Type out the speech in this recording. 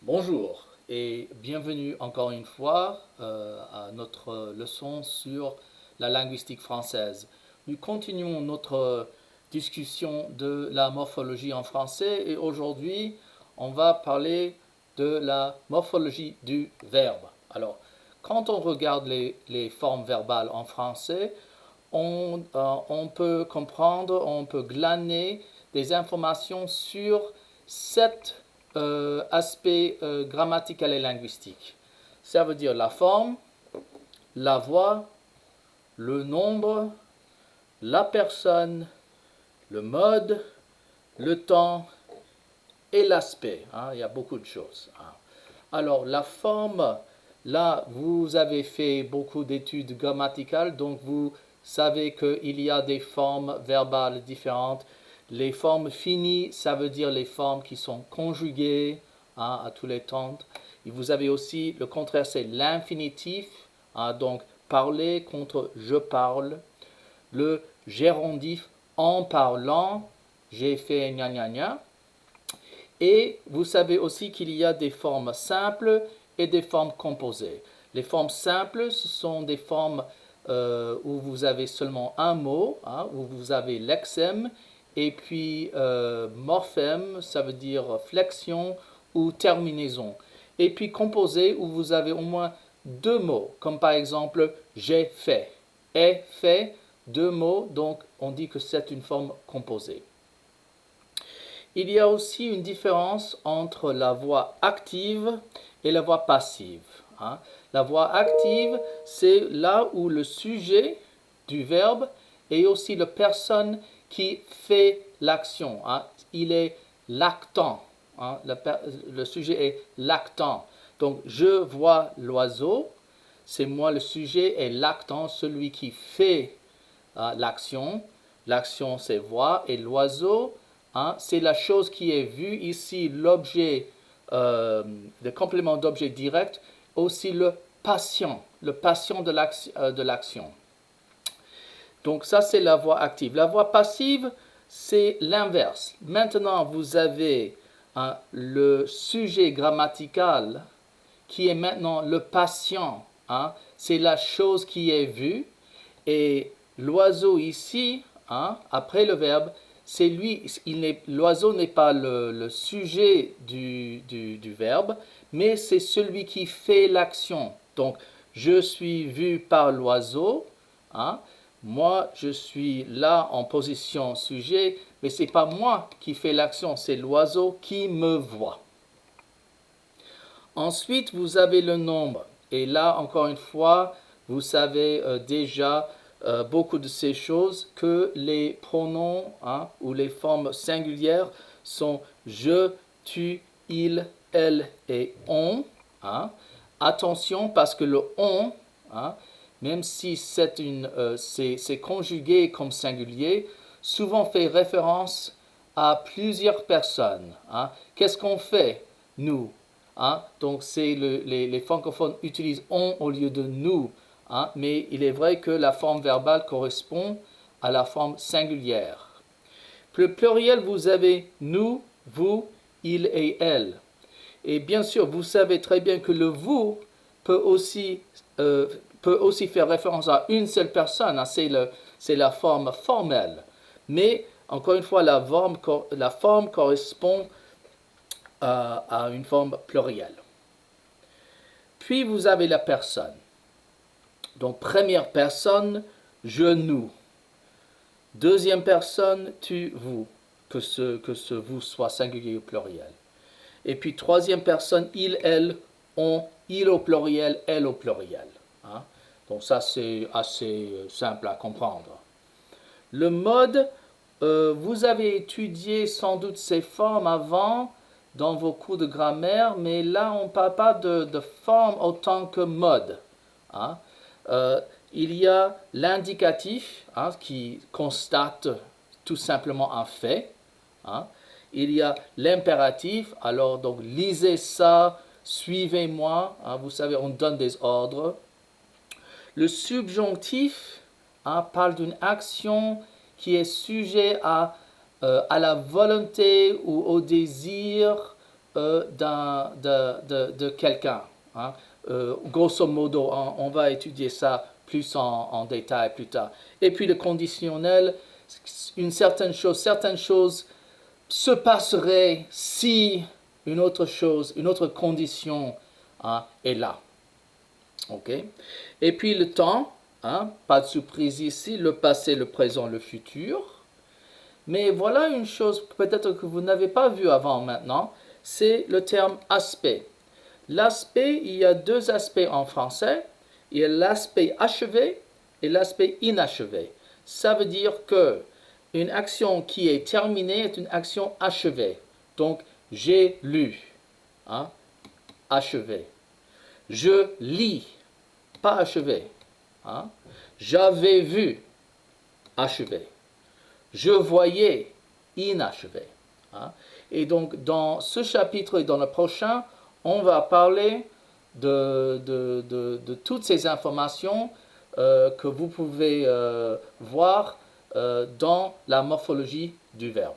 Bonjour et bienvenue encore une fois à notre leçon sur la linguistique française. Nous continuons notre discussion de la morphologie en français et aujourd'hui on va parler de la morphologie du verbe. Alors, quand on regarde les formes verbales en français, on peut comprendre, on peut glaner des informations sur sept aspects grammaticaux et linguistiques. Ça veut dire la forme, la voix, le nombre, la personne, le mode, le temps et l'aspect. Il y a beaucoup de choses. Alors, la forme, là, vous avez fait beaucoup d'études grammaticales, donc vous savez qu'il y a des formes verbales différentes. Les formes finies, ça veut dire les formes qui sont conjuguées à tous les temps. Et vous avez aussi, le contraire, c'est l'infinitif, donc parler contre je parle. Le gérondif, en parlant, j'ai fait gna gna gna. Et vous savez aussi qu'il y a des formes simples et des formes composées. Les formes simples, ce sont des formes où vous avez seulement un mot, où vous avez lexème, et puis morphème, ça veut dire flexion ou terminaison. Et puis composé, où vous avez au moins deux mots, comme par exemple j'ai fait. Est fait, deux mots, donc on dit que c'est une forme composée. Il y a aussi une différence entre la voix active et la voix passive. La voix active, c'est là où le sujet du verbe et aussi la personne qui fait l'action. Il est l'actant. Le sujet est l'actant. Donc, je vois l'oiseau, c'est moi le sujet et l'actant, celui qui fait l'action. L'action, c'est voir, et l'oiseau, c'est la chose qui est vue. Ici, l'objet, le complément d'objet direct, aussi le patient de l'action. Donc ça, c'est la voix active. La voix passive, c'est l'inverse. Maintenant, vous avez le sujet grammatical qui est maintenant le patient. C'est la chose qui est vue. Et l'oiseau ici, après le verbe, c'est lui, l'oiseau n'est pas le sujet du verbe, mais c'est celui qui fait l'action. Donc, je suis vu par l'oiseau, moi je suis là en position sujet, mais ce n'est pas moi qui fais l'action, c'est l'oiseau qui me voit. Ensuite, vous avez le nombre. Et là, encore une fois, vous savez déjà beaucoup de ces choses que les pronoms ou les formes singulières sont je, tu, il, elle et on. Attention parce que le on, même si c'est conjugué comme singulier, souvent fait référence à plusieurs personnes. Qu'est-ce qu'on fait, nous? Donc les francophones utilisent on au lieu de nous, mais il est vrai que la forme verbale correspond à la forme singulière. Pour le pluriel, vous avez nous, vous, il et elle. Et bien sûr, vous savez très bien que le vous peut aussi faire référence à une seule personne, c'est la forme formelle. Mais encore une fois, la forme correspond à une forme plurielle. Puis vous avez la personne. Donc première personne, je, nous. Deuxième personne, tu, vous. Que ce vous soit singulier ou pluriel. Et puis troisième personne, il, elle, on, il au pluriel, elle au pluriel. Donc ça c'est assez simple à comprendre. Le mode, vous avez étudié sans doute ces formes avant dans vos cours de grammaire, mais là on ne parle pas de forme autant que mode. Il y a l'indicatif qui constate tout simplement un fait. Il y a l'impératif, alors donc lisez ça, suivez-moi, vous savez, on donne des ordres. Le subjonctif parle d'une action qui est sujet à la volonté ou au désir de quelqu'un. Hein. Grosso modo, on va étudier ça plus en détail plus tard. Et puis le conditionnel, certaines choses se passeraient si une autre chose, une autre condition est là. Ok. Et puis le temps, pas de surprise ici, le passé, le présent, le futur. Mais voilà une chose peut-être que vous n'avez pas vue avant maintenant, c'est le terme aspect. L'aspect, il y a deux aspects en français. Il y a l'aspect achevé et l'aspect inachevé. Ça veut dire que une action qui est terminée est une action achevée. Donc, j'ai lu, achevé. Je lis, pas achevé. J'avais vu, achevé. Je voyais, inachevé. Et donc, dans ce chapitre et dans le prochain, on va parler de toutes ces informations que vous pouvez voir dans la morphologie du verbe.